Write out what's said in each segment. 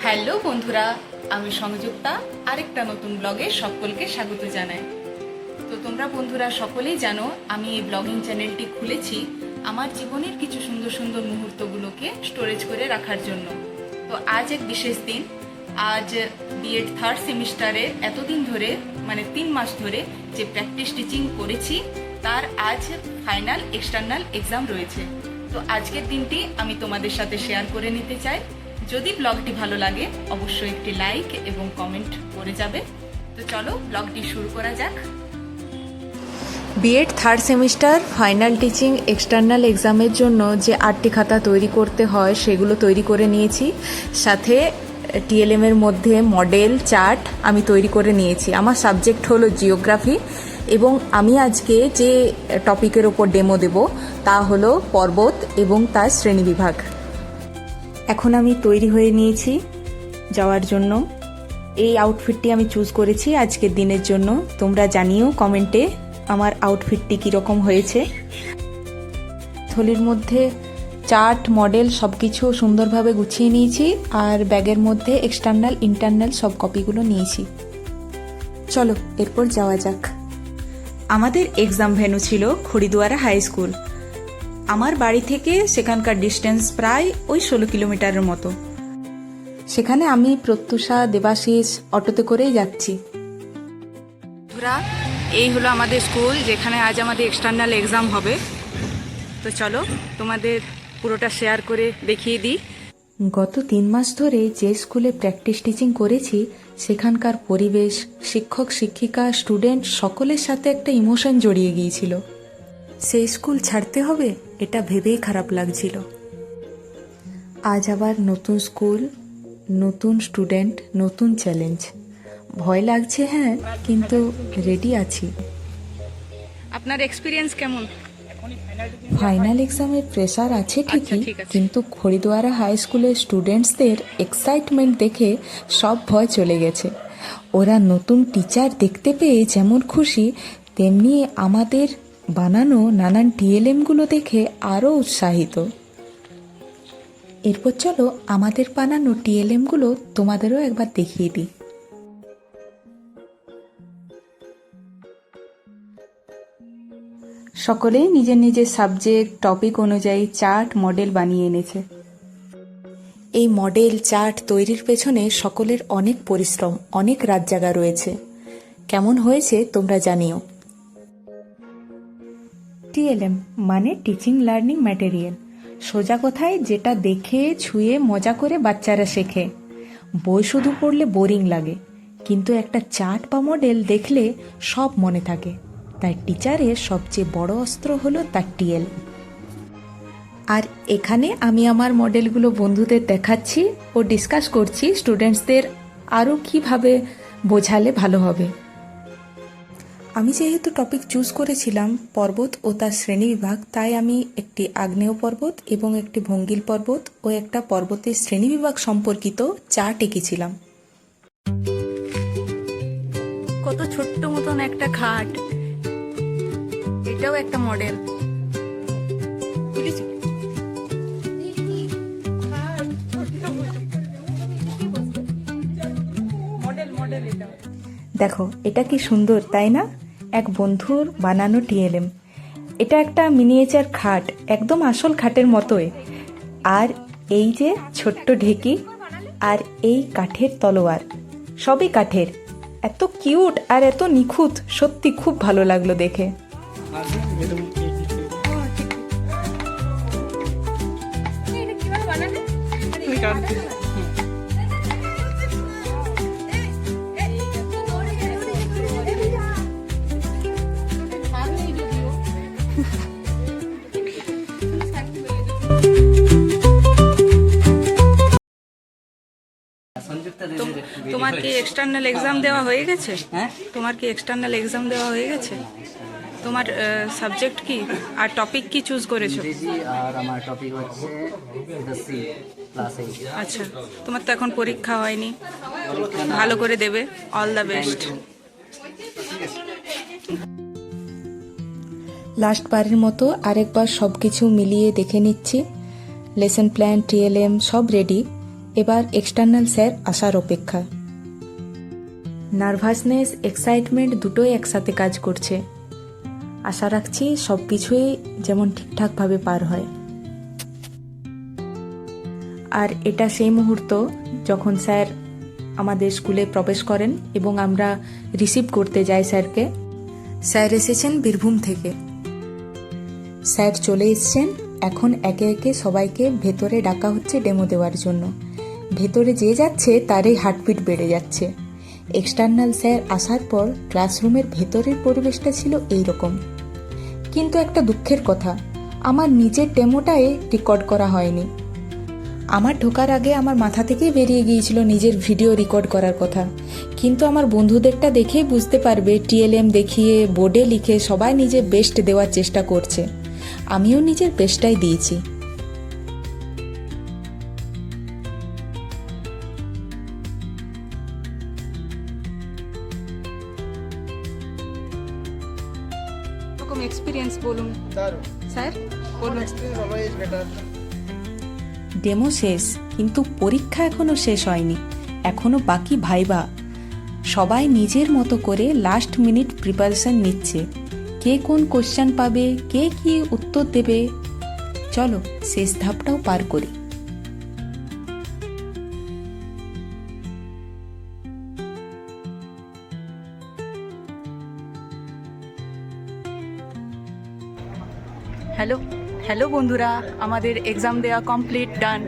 Hello বন্ধুরা, আমি সংযুক্তা আরেকটা নতুন ব্লগে সকলকে স্বাগত জানাই। তো তোমরা বন্ধুরা সকলেই জানো আমি এই ব্লগিং চ্যানেলটি খুলেছি আমার জীবনের কিছু সুন্দর সুন্দর মুহূর্তগুলোকে স্টোরেজ করে রাখার জন্য। তো আজ এক বিশেষ দিন। আজ বিএড থার্ড সেমিস্টারে এতদিন ধরে মানে 3 মাস ধরে যে প্র্যাকটিস টিচিং করেছি তার আজ ফাইনাল এক্সটার্নাল এক্সাম রয়েছে। তো আজকের দিনটি আমি তোমাদের সাথে শেয়ার করে নিতে চাই। যদি ব্লগটি ভালো লাগে অবশ্যই একটি লাইক এবং কমেন্ট করে যাবে। তো চলো ব্লগটি শুরু করা যাক। BEd third semester final teaching external এক্সামের জন্য যে 8টি খাতা তৈরি করতে হয় সেগুলো তৈরি করে নিয়েছি। সাথে টিএলএম এর মধ্যে মডেল চার্ট আমি তৈরি করে নিয়েছি। আমার সাবজেক্ট হলো জিওগ্রাফি এবং আমি আজকে যে টপিকের ওপর ডেমো দেব তা হলো পর্বত এবং তার শ্রেণীবিভাগ। এখন আমি তৈরি হয়ে নিয়েছি যাওয়ার জন্য। এই আউটফিটটি আমি চুজ করেছি আজকের দিনের জন্য। তোমরা জানিও কমেন্টে আমার আউটফিটটি কীরকম হয়েছে। থলির মধ্যে চার্ট মডেল সব কিছু সুন্দরভাবে গুছিয়ে নিয়েছি আর ব্যাগের মধ্যে এক্সটার্নাল ইন্টারনাল সব কপিগুলো নিয়েছি। চলো এরপর যাওয়া যাক। আমাদের এক্সাম ভেন্যু ছিল খড়িদুয়ারা হাই স্কুল। আমার বাড়ি থেকে সেখানকার ডিস্টেন্স প্রায় ওই 16 কিলোমিটারের মতো। সেখানে আমি প্রত্যুষা দেবাশিস অটোতে করেই যাচ্ছি। এই হলো আমাদের স্কুল যেখানে আজ আমাদের এক্সটার্নাল এক্সাম হবে। তো চলো তোমাদের পুরোটা শেয়ার করে দেখিয়ে দিই। গত 3 মাস ধরে যে স্কুলে প্র্যাকটিস টিচিং করেছি সেখানকার পরিবেশ, শিক্ষক শিক্ষিকা, স্টুডেন্ট সকলের সাথে একটা ইমোশন জড়িয়ে গিয়েছিল। সেই স্কুল ছাড়তে হবে এটা ভেবেই খারাপ লাগছিল। আজ আবার নতুন স্কুল, নতুন স্টুডেন্ট, নতুন চ্যালেঞ্জ। ভয় লাগছে হ্যাঁ, কিন্তু রেডি আছি। আপনার এক্সপিরিয়েন্স কেমন? ফাইনাল এক্সামের প্রেসার আছে ঠিকই, কিন্তু খড়িদুয়ারা হাই স্কুলের স্টুডেন্টসদের এক্সাইটমেন্ট দেখে সব ভয় চলে গেছে। ওরা নতুন টিচার দেখতে পেয়ে যেমন খুশি, তেমনি আমাদের বানানো নানান টিএলএমগুলো দেখে আরও উৎসাহিত। এরপর চলো আমাদের বানানো টিএলএমগুলো তোমাদেরও একবার দেখিয়ে দিই। সকলেই নিজের নিজের সাবজেক্ট টপিক অনুযায়ী চার্ট মডেল বানিয়ে এনেছে। এই মডেল চার্ট তৈরির পেছনে সকলের অনেক পরিশ্রম, অনেক রাত জাগা রয়েছে। কেমন হয়েছে তোমরা জানিও। টিএলএম মানে টিচিং লার্নিং ম্যাটেরিয়াল। সোজা কথায় যেটা দেখে ছুঁয়ে মজা করে বাচ্চারা শেখে। বই শুধু পড়লে বোরিং লাগে, কিন্তু একটা চার্ট বা মডেল দেখলে সব মনে থাকে। তাই টিচারের সবচেয়ে বড় অস্ত্র হলো তার টিএল। আর এখানে আমি আমার মডেলগুলো বন্ধুদের দেখাচ্ছি ও ডিসকাস করছি স্টুডেন্টসদের আরও কীভাবে বোঝালে ভালো হবে। আমি যেহেতু টপিক চুজ করেছিলাম পর্বত ও তার শ্রেণীবিভাগ, তাই আমি একটি আগ্নেয় পর্বত এবং একটি ভঙ্গিল পর্বত ও একটা পর্বতের শ্রেণীবিভাগ সম্পর্কিত চার্ট এঁকেছিলাম। কত ছোট্ট মতন একটা খাট, এটাও একটা মডেল। দেখো এটা কি সুন্দর তাই না? এক বন্ধুর বানানো টিএলএম। এটা একটা মিনিয়েচার খাট, একদম আসল খাটের মতোই। আর এই যে ছোট্ট ঢেকি আর এই কাঠের তলোয়ার, সবই কাঠের। এত কিউট আর এত নিখুঁত, সত্যি খুব ভালো লাগলো দেখে। তোমার কি এক্সটার্নাল এক্সাম দেওয়া হয়ে গেছে? তোমার কি এক্সটার্নাল এক্সাম দেওয়া হয়ে গেছে? তোমার সাবজেক্ট কি আর টপিক কি চুজ করেছো? আর আমার টপিক হচ্ছে দ্য সি ক্লাস 8। আচ্ছা, তোমার তো এখন পরীক্ষা হয়নি, ভালো করে দেবে। All the best. লাস্ট বারের মতো আরেকবার সব কিছু মিলিয়ে দেখে নিচ্ছি। লেসন প্ল্যান, টিএলএম সব রেডি। এবার এক্সটার্নাল স্যার আসার অপেক্ষা। নার্ভাসনেস, এক্সাইটমেন্ট দুটোই একসাথে কাজ করছে। আশা রাখছি সব কিছুই যেমন ঠিকঠাকভাবে পার হয়। আর এটা সেই মুহূর্ত যখন স্যার আমাদের স্কুলে প্রবেশ করেন এবং আমরা রিসিভ করতে যাই স্যারকে। স্যার এসেছেন বীরভূম থেকে। স্যার চলে এসেছেন, এখন একে একে সবাইকে ভেতরে ডাকা হচ্ছে ডেমো দেওয়ার জন্য। ভেতরে যে যাচ্ছে তারই হার্টবিট বেড়ে যাচ্ছে। এক্সটার্নাল স্যার আসার পর ক্লাসরুমের ভেতরের পরিবেশটা ছিল এইরকম। কিন্তু একটা দুঃখের কথা, আমার নিজের ডেমোটাই রেকর্ড করা হয়নি। আমার ঢোকার আগে আমার মাথা থেকেই বেরিয়ে গিয়েছিল নিজের ভিডিও রেকর্ড করার কথা, কিন্তু আমার বন্ধুদেরটা দেখেই বুঝতে পারবে টিএলএম দেখিয়ে বোর্ডে লিখে সবাই নিজের বেস্ট দেওয়ার চেষ্টা করছে। আমিও নিজের বেস্টটাই দিয়েছি। এরকম এক্সপিরিয়েন্স বলুন স্যার, বলুন। ডেমো শেষ, কিন্তু পরীক্ষা এখনো শেষ হয়নি, এখনো বাকি ভাইবা। সবাই নিজের মতো করে লাস্ট মিনিট প্রিপারেশন নিচ্ছে। কে কোন কোশ্চেন পাবে, কে কি উত্তর দেবে, চলো শেষ ধাপটাও পার করি। হ্যালো হ্যালো বন্ধুরা, আমাদের এক্সাম দেওয়া কমপ্লিট, ডান।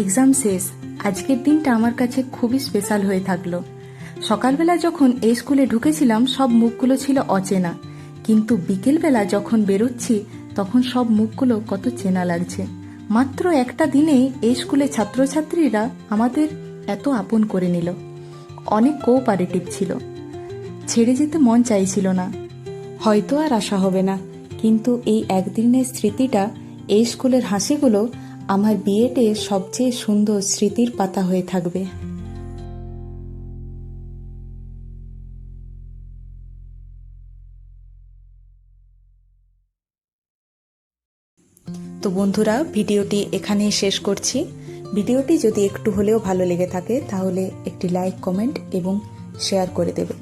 এক্সাম শেষ। আজকের দিনটা আমার কাছে খুবই স্পেশাল হয়ে থাকলো। সকালবেলা যখন এই স্কুলে ঢুকেছিলাম সব মুখগুলো ছিল অচেনা, কিন্তু বিকেলবেলা যখন বেরোচ্ছি তখন সব মুখগুলো কত চেনা লাগছে। মাত্র একটা দিনেই এই স্কুলের ছাত্রছাত্রীরা আমাদের এত আপন করে নিল। অনেক কোঅপারেটিভ ছিল, ছেড়ে যেতে মন চাইছিল না। হয়তো আর আশা হবে না, কিন্তু এই একদিনের স্মৃতিটা, এই স্কুলের হাসিগুলো আমার বিএডে সবচেয়ে সুন্দর স্মৃতির পাতা হয়ে থাকবে। তো বন্ধুরা, ভিডিওটি এখানেই শেষ করছি। ভিডিওটি যদি একটু হলেও ভালো লেগে থাকে তাহলে একটি লাইক, কমেন্ট এবং শেয়ার করে দেবে।